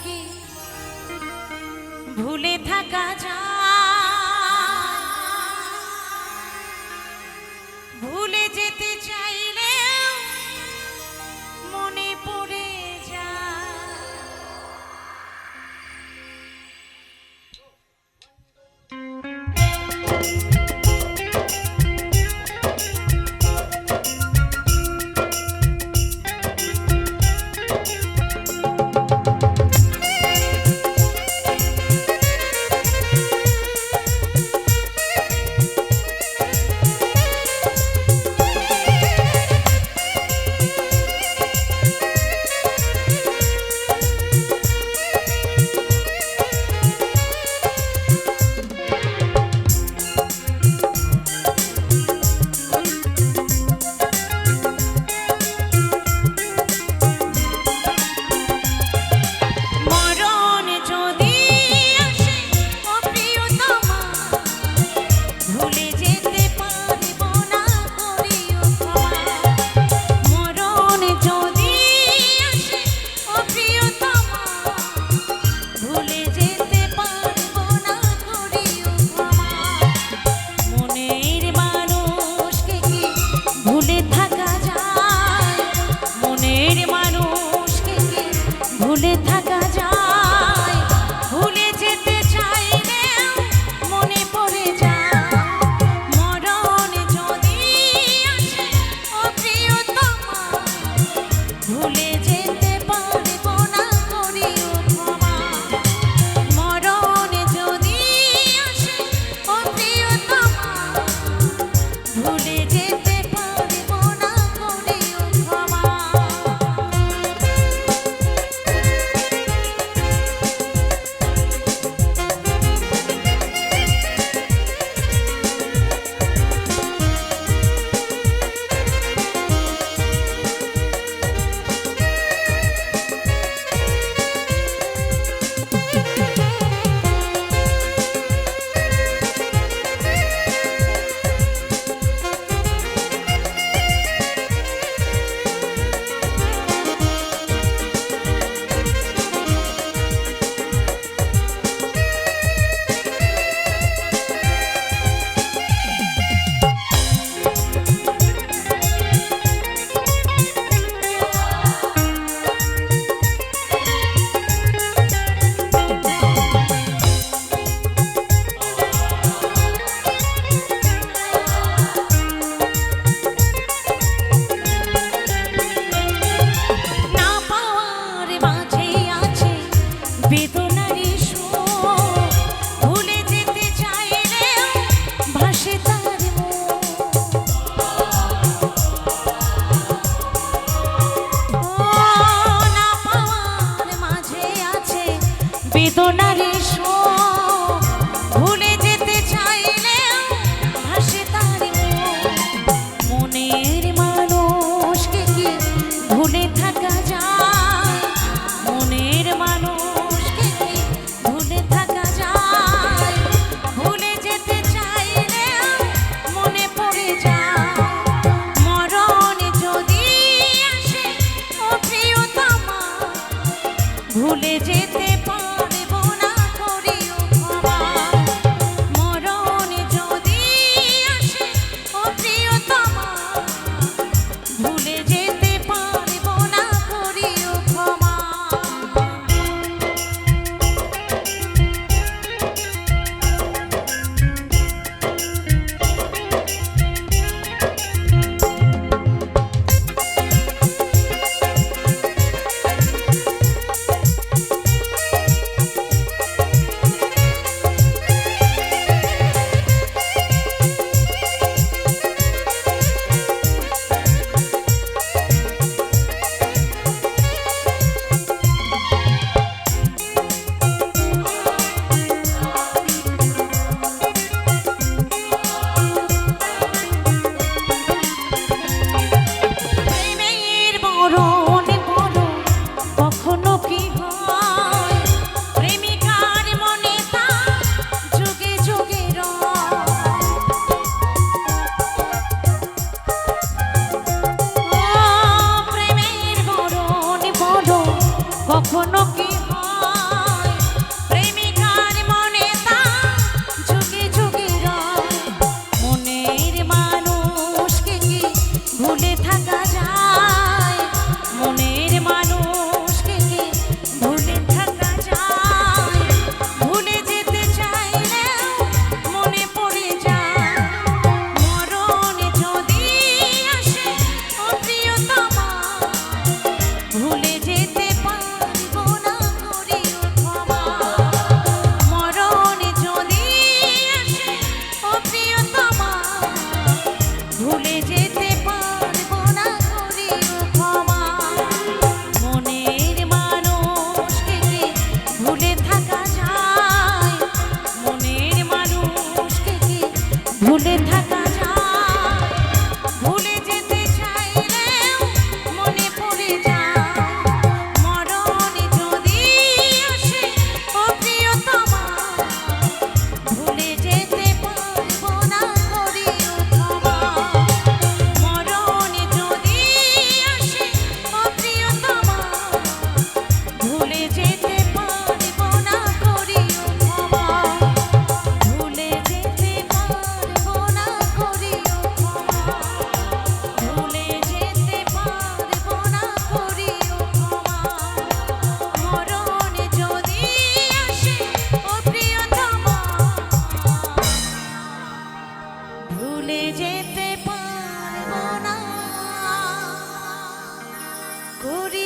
কি ভুলে থাকা যায়? ভুলে যেতে চাইলে মনে পড়ে যায়। ভুলে থাকা যায়, ভুলে যেতে চাইলে মনে পড়ে যায়। মরণ যদি আসে ও প্রিয়তমা, ভুলে যেতে পারবো না করিও ক্ষমা। মরণ যদি আসে ও প্রিয়তমা, ভুলে যেতে পারবো না করিও ক্ষমা। বেদনারে ভুলে যেতে চাইলে ভাসে তার মনের মানুষকে কি ভুলে থাকা যায়? মনের মানুষকে কি ভুলে থাকা যায়? ভুলে যেতে চাইলে মনে পড়ে যায়। মরণ যদি আসে ও প্রিয়তমা, ভুলে যেতে ভুলে যেতে পারবো না করি